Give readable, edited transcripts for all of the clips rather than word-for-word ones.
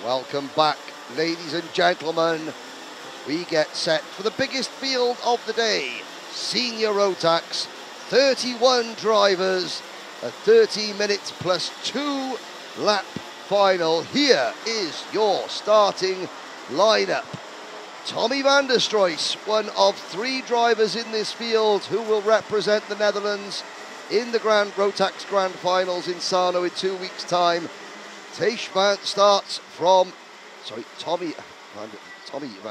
Welcome back, ladies and gentlemen. We get set for the biggest field of the day, Senior Rotax, 31 drivers, a 30 minutes plus 2 lap final. Here is your starting lineup. Tommy van der Struijs, one of 3 drivers in this field who will represent the Netherlands in the Rotax Grand Finals in Sarno in 2 weeks' time. Tommy van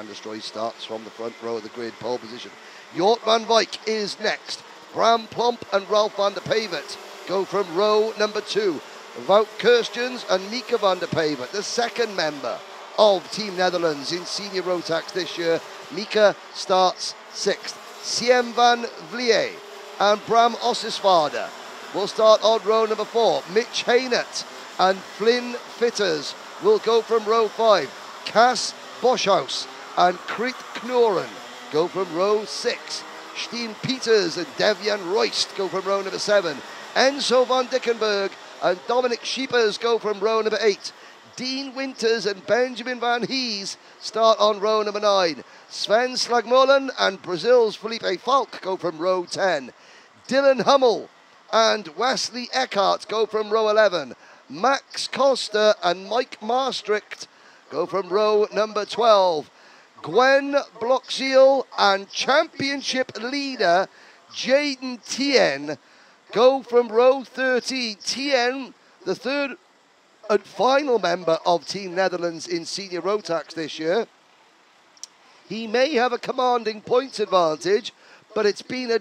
der Struijs starts from the front row of the grid, pole position. Jort van Wijk is next. Bram Plomp and Ralph van der Pavert go from row number 2. Wout Kerstjens and Mieke van der Pavert, the second member of Team Netherlands in Senior Rotax this year. Mieke starts 6th. Siem van Vliet and Bram Ossesvaarde will start on row number 4. Mitch Heinert and Flynn Fitters will go from row 5. Cas Boshuis and Krit Knoren go from row 6. Steen Peters and Devian Royst go from row number 7. Enzo van Dickenberg and Dominic Schiepers go from row number 8. Dean Winters and Benjamin van Hees start on row number 9. Sven Slagmolen and Brazil's Felipe Falk go from row 10. Dylan Hummel and Wesley Eckhart go from row 11. Max Costa and Mike Maastricht go from row number 12. Gwen Bloxiel and championship leader Jaden Tien go from row 13. Tien, the third and final member of Team Netherlands in Senior Rotax this year. He may have a commanding points advantage, but it's been a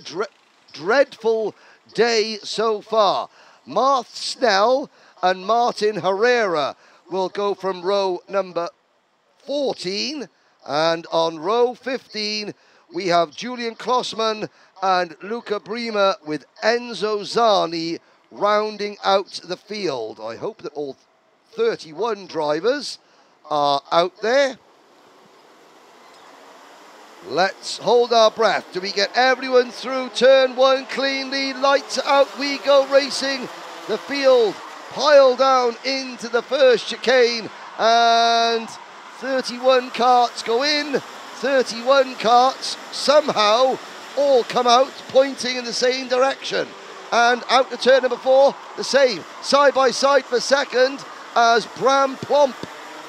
dreadful day so far. Marth Snell and Martin Herrera will go from row number 14, and on row 15 we have Julian Klossman and Luca Bremer with Enzo Zani rounding out the field. I hope that all 31 drivers are out there. Let's hold our breath. Do we get everyone through turn 1 cleanly? Lights out, we go racing. The field pile down into the first chicane, and 31 carts go in, 31 carts somehow all come out pointing in the same direction. And out to turn number 4, the same, side by side for second as Bram Plomp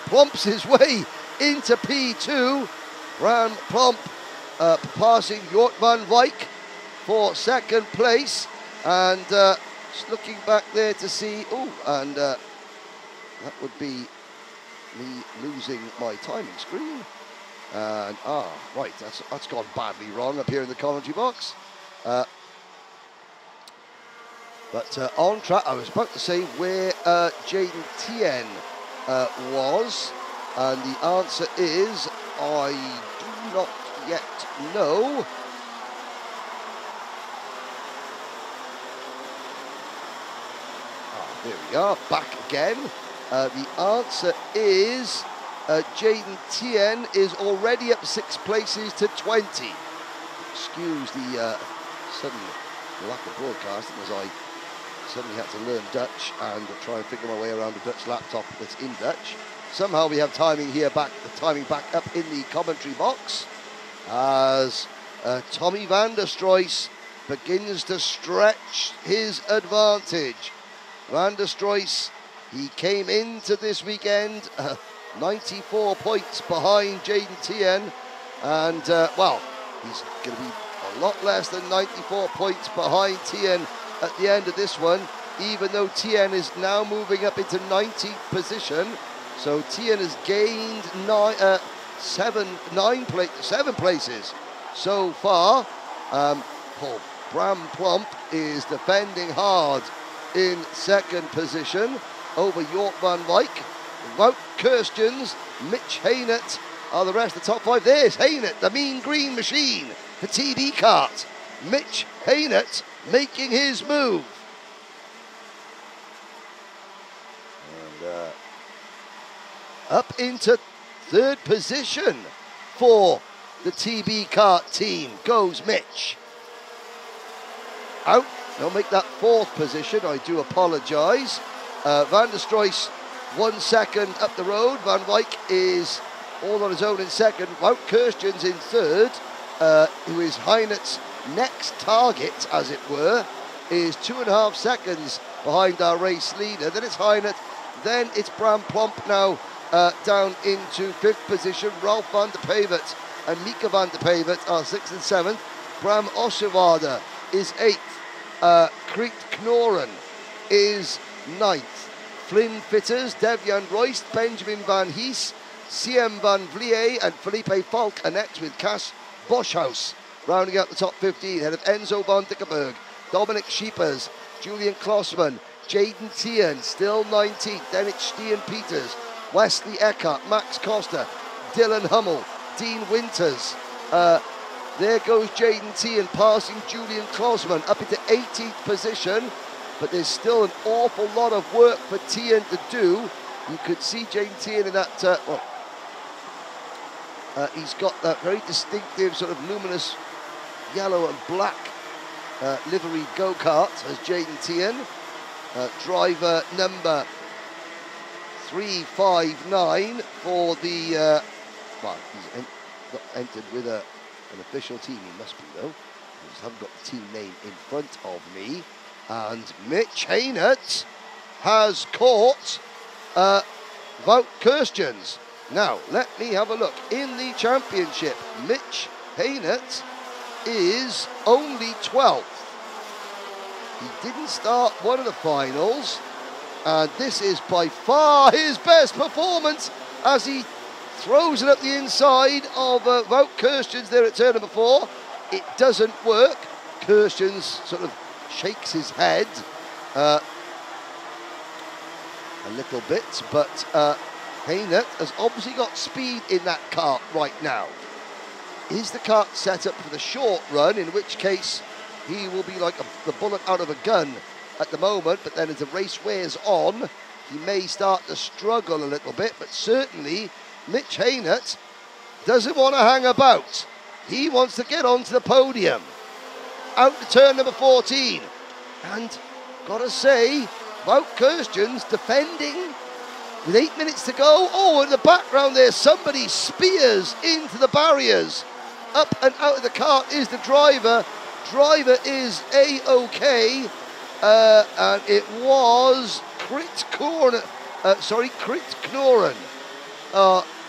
plumps his way into P2. Bram Plomp passing Jort van Wijk for second place, and just looking back there to see, that would be me losing my timing screen. And right, that's gone badly wrong up here in the commentary box. But on track, I was about to say where Jaden Tien was, and the answer is I do not yet know. There we are, back again. The answer is Jaden Tien is already up 6 places to 20. Excuse the sudden lack of broadcasting as I suddenly had to learn Dutch and try and figure my way around a Dutch laptop that's in Dutch. Somehow we have timing here back up in the commentary box as Tommy van der Struijs begins to stretch his advantage. Van der Struijs, he came into this weekend 94 points behind Jaden Tien, and he's going to be a lot less than 94 points behind Tien at the end of this one, even though Tien is now moving up into 19th position. So Tien has gained 7 places so far. Bram Plomp is defending hard in second position over Jort van Wijk. Wout Kerstjens, Mitch Heinert are the rest of the top 5. There's Heinert, the mean green machine, the TD kart. Mitch Heinert making his move. And up into third position for the TB kart team goes Mitch. Out, they'll make that 4th position, I do apologise. Van der Struijs 1 second up the road. Van Wyk is all on his own in second. Wout Kirstjens in third, who is Heinet's next target, as it were, is 2.5 seconds behind our race leader. Then it's Heinet, then it's Bram Plomp now down into 5th position. Ralph van der Peyvert and Mika van der Peyvert are 6th and 7th. Bram Ossewaarde is 8th. Kriet Knoren is 9th. Flynn Fitters, Devian Royst, Benjamin Van Hees, Siem Van Vliet and Felipe Falk are next, with Cas Boschhaus rounding out the top 15 ahead of Enzo van Dickenberg, Dominic Scheepers, Julian Klossman, Jaden Tien still 19th. Then it's Stian Peters, Wesley Eckhart, Max Costa, Dylan Hummel, Dean Winters. There goes Jaden Tien passing Julian Klossman up into 18th position, but there's still an awful lot of work for Tien to do. You could see Jaden Tien in that, he's got that very distinctive sort of luminous yellow and black livery go-kart as Jaden Tien. Driver number 359 for the, well, he's not entered with an official team, he must be though. I just haven't got the team name in front of me. And Mitch Haynert has caught Wout Kirstjens. Now, let me have a look. In the championship, Mitch Haynert is only 12th. He didn't start one of the finals, and this is by far his best performance as he throws it up the inside of Wout Kirstjens there at turn number 4. It doesn't work. Kirstjens sort of shakes his head a little bit, but Haynert has obviously got speed in that kart right now. Is the kart set up for the short run, in which case he will be like the bullet out of a gun at the moment, but then as the race wears on, he may start to struggle a little bit, but certainly Mitch Haynert doesn't want to hang about. He wants to get onto the podium. Out to turn number 14. And gotta say, Wout Kirstjens defending with 8 minutes to go. Oh, in the background there, somebody spears into the barriers. Up and out of the cart is the driver. Driver is A-OK. And it was Kriet Knoren.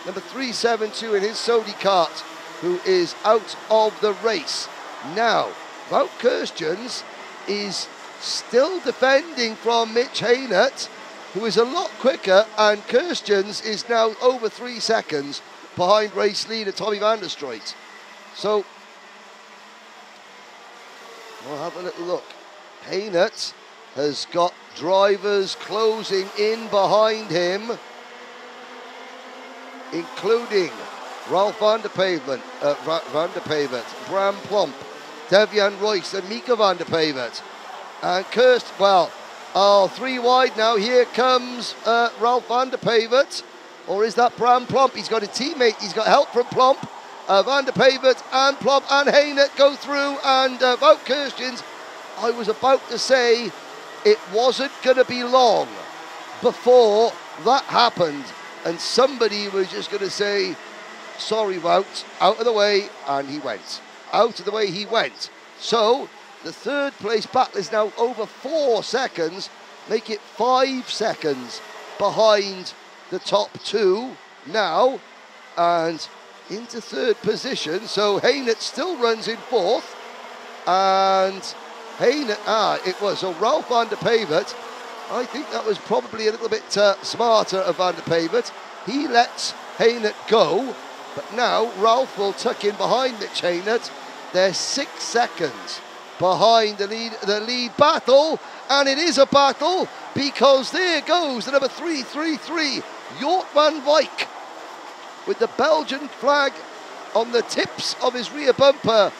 Number 372 in his Sodi kart, who is out of the race. Now, Wout Kirstjens is still defending from Mitch Haynert, who is a lot quicker, and Kirstjens is now over 3 seconds behind race leader Tommy van der Stroet. So, we'll have a little look. Haynert has got drivers closing in behind him, including Ralph van der Peyvert, Bram Plomp, Devian Royce and Mika van der Peyvert. And three wide now. Here comes Ralph van der Peyvert. Or is that Bram Plomp? He's got a teammate. He's got help from Plomp. Van der Peyvert and Plomp and Haynert go through. And Wout Kirstjens, I was about to say it wasn't going to be long before that happened. And somebody was just going to say, sorry, Wout, out of the way. And he went. Out of the way he went. So the third place battle is now over 4 seconds, make it 5 seconds behind the top two now, and into third position. So Haynert still runs in 4th, and so Ralph van der Peyvert, I think that was probably a little bit smarter of van der Peyvert. He lets Haynert go, but now Ralph will tuck in behind Mitch Haynert. They're 6 seconds behind the lead battle, and it is a battle because there goes the number 333, Jort van Wyk, with the Belgian flag on the tips of his rear bumper,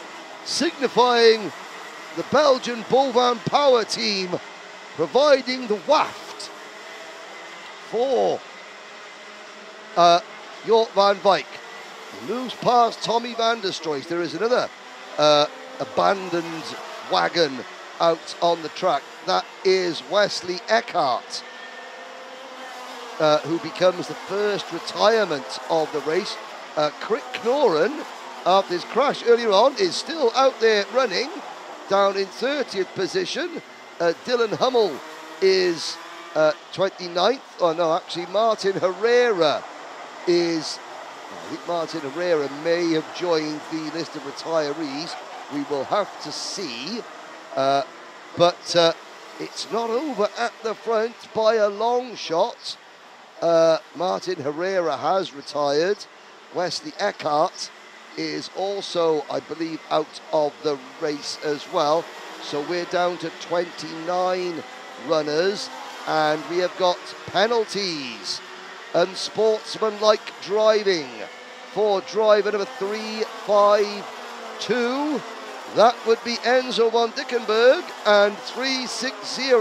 signifying the Belgian Bolvan Power Team providing the waft for Jort van Wyk. He moves past Tommy van der Stroet. There is another abandoned wagon out on the track. That is Wesley Eckhart. who becomes the first retirement of the race. Crick Knoren, after his crash earlier on, is still out there running, down in 30th position. Dylan Hummel is 29th. Oh no, actually Martin Herrera is, I think Martin Herrera may have joined the list of retirees. We will have to see. But it's not over at the front by a long shot. Martin Herrera has retired. Wesley Eckhart is also, I believe, out of the race as well. So we're down to 29 runners, and we have got penalties. Unsportsmanlike driving for driver number 352. That would be Enzo van Dickenberg, and 360,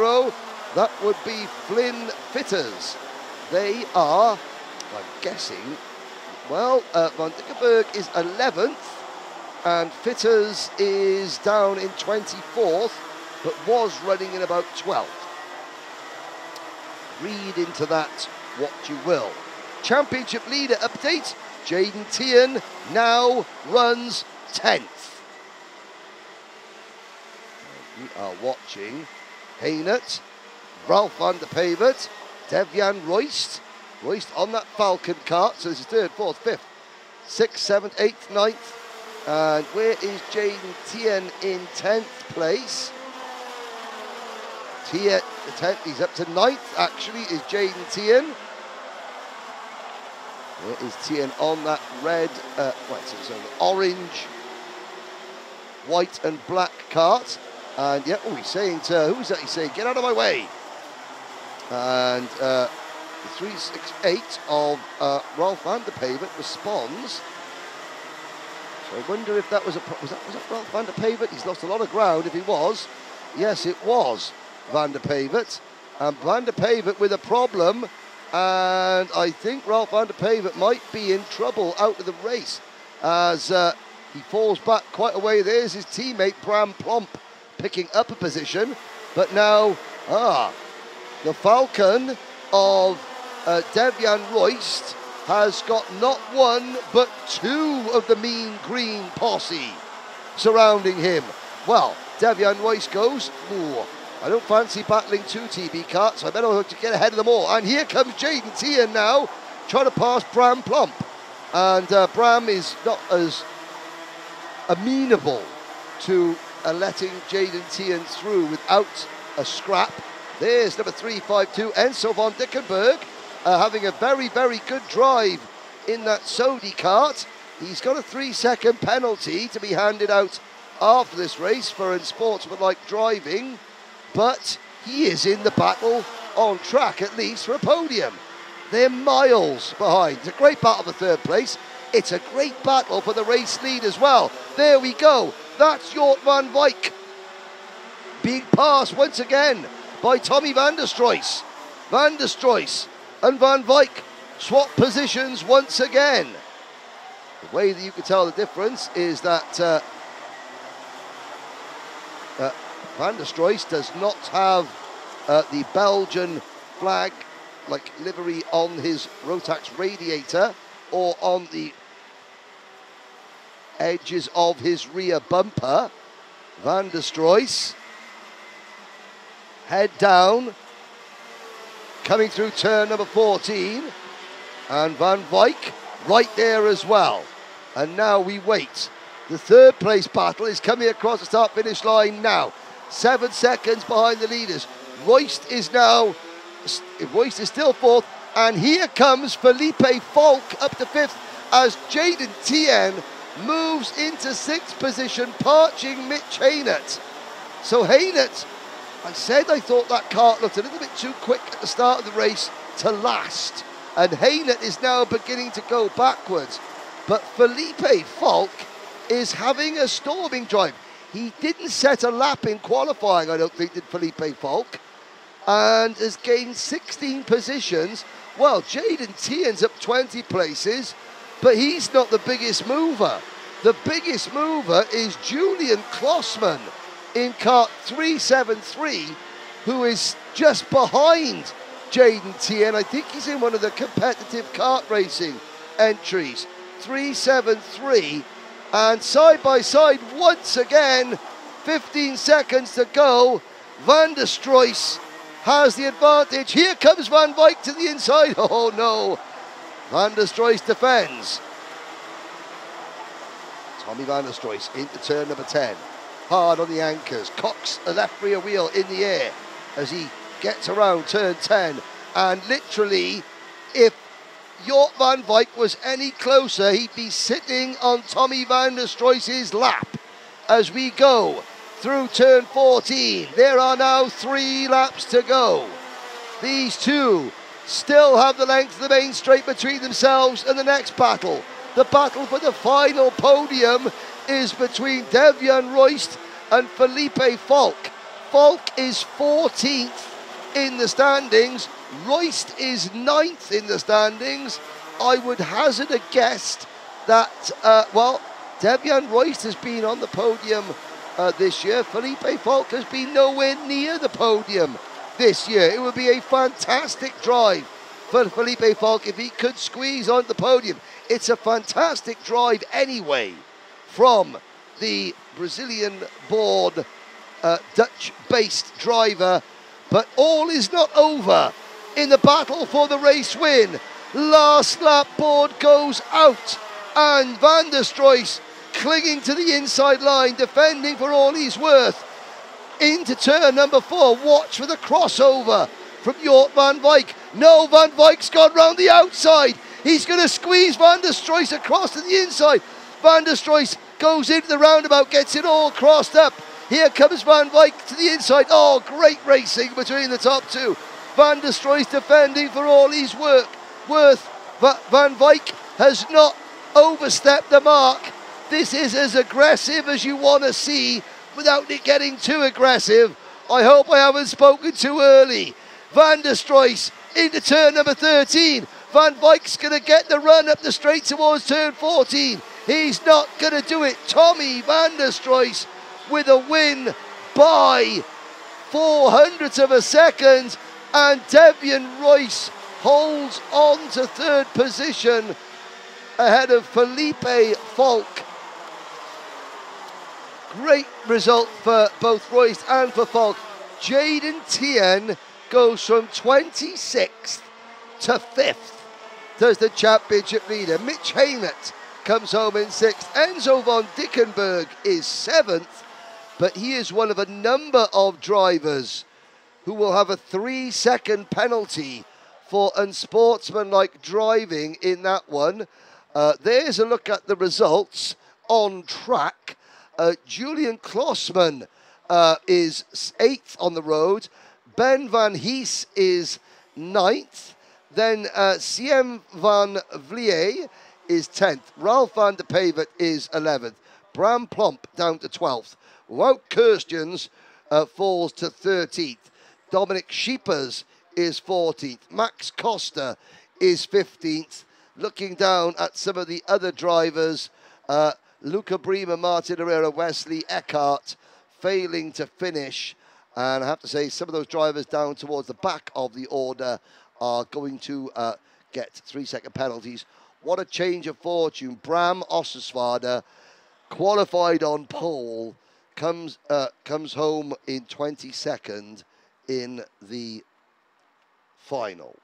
that would be Flynn Fitters. They are, I'm guessing, well, van Dickenberg is 11th, and Fitters is down in 24th, but was running in about 12th. Read into that what you will. Championship leader update, Jaden Tian now runs 10th. We are watching Hainert, Ralph van der Pevert, Devian Royst on that Falcon cart, so this is 3rd, 4th, 5th, 6th, 7th, 8th, 9th, and where is Jaden Tian in 10th place? Tian, the 10th, he's up to 9th actually, is Jaden Tian. Where is Tian on that red, so the orange, white and black cart? And yeah, he's saying to, who is that he's saying, get out of my way. And the 368 of Ralph van der Pevert responds. So I wonder if that was was that Ralph van der Pevert? He's lost a lot of ground if he was. Yes, it was van der Pevert. And van der Pevert with a problem. And I think Ralph van der Pevert might be in trouble out of the race as he falls back quite a way. There's his teammate Bram Plomp picking up a position, but now the Falcon of Devian Royst has got not one but two of the mean green posse surrounding him. Well, Devian Royst goes, ooh, I don't fancy battling two TB carts, so I better get ahead of them all. And here comes Jaden Tian now, trying to pass Bram Plomp. And Bram is not as amenable to letting Jaden Tian through without a scrap. There's number 352, Enzo van Dickenberg, having a very, very good drive in that Sodi cart. He's got a 3-second penalty to be handed out after this race for unsportsmanlike driving, but he is in the battle on track, at least for a podium. They're miles behind. It's a great battle for 3rd place. It's a great battle for the race lead as well. There we go. That's Jort van Wyk being passed once again by Tommy van der Struijs. Van der Struijs and Van Wyk swap positions once again. The way that you can tell the difference is that Van der Struijs does not have the Belgian flag like livery on his Rotax radiator or on the edges of his rear bumper. Van der Struijs, head down, coming through turn number 14, and Van Wyk right there as well. And now we wait. The 3rd place battle is coming across the start finish line now. 7 seconds behind the leaders. Royst is still 4th, and here comes Felipe Falk up to 5th as Jaden Tian moves into 6th position, parching Mitch Hainert. So Hainert, I said I thought that cart looked a little bit too quick at the start of the race to last, and Hainert is now beginning to go backwards. But Felipe Falk is having a storming drive. He didn't set a lap in qualifying, I don't think, did Felipe Falk, and has gained 16 positions. Well, Jaden Tian's up 20 places, but he's not the biggest mover. The biggest mover is Julian Klossman in cart 373, who is just behind Jaden Tien. I think he's in one of the competitive kart racing entries. 3.73, and side by side once again. 15 seconds to go. Van der Stroys has the advantage. Here comes Van Wyk to the inside. Oh no. Van der Stroys defends. Tommy Van der Stroys into turn number 10. Hard on the anchors. Cocks a left rear wheel in the air as he gets around turn 10. And literally, if Jort Van Wyk was any closer, he'd be sitting on Tommy Van der Stroys' lap as we go through turn 14. There are now 3 laps to go. These two still have the length of the main straight between themselves and the next battle. The battle for the final podium is between Devian Royst and Felipe Falk. Falk is 14th in the standings. Royst is 9th in the standings. I would hazard a guess that, Devian Royst has been on the podium this year. Felipe Falk has been nowhere near the podium this year. It would be a fantastic drive for Felipe Falk if he could squeeze on the podium. It's a fantastic drive anyway from the Brazilian-born Dutch-based driver, but all is not over in the battle for the race win. Last lap board goes out, and Van der Stroys clinging to the inside line, defending for all he's worth. Into turn number 4, watch for the crossover from Jort Van Wyk. No, Van Wyk's gone round the outside. He's going to squeeze Van der Stroys across to the inside. Van der Stroys goes into the roundabout, gets it all crossed up. Here comes Van Wyk to the inside. Oh, great racing between the top two. Van der Stroys defending for all he's worth. Van Wyk has not overstepped the mark. This is as aggressive as you want to see without it getting too aggressive. I hope I haven't spoken too early. Van der Stroys into turn number 13. Van Wyk's going to get the run up the straight towards turn 14. He's not going to do it. Tommy Van der Stroys with a win by 0.04 of a second. And Devian Royce holds on to third position ahead of Felipe Falk. Great result for both Royce and for Falk. Jaden Tien goes from 26th to 5th as the championship leader. Mitch Haymett comes home in 6th. Enzo von Dickenberg is 7th, but he is one of a number of drivers who will have a 3-second penalty for unsportsmanlike driving in that one. There's a look at the results on track. Julian Klossman is 8th on the road. Ben Van Hees is 9th. Then Siem van Vliet is 10th. Ralph van der Pavert is 11th. Bram Plomp down to 12th. Wout Kirstjens falls to 13th. Dominic Scheepers is 14th. Max Costa is 15th. Looking down at some of the other drivers, Luca Bremer, Martin Herrera, Wesley Eckhart failing to finish. And I have to say, some of those drivers down towards the back of the order are going to get 3-second penalties. What a change of fortune. Bram Ossersvaarder, qualified on pole, comes home in 22nd in the final.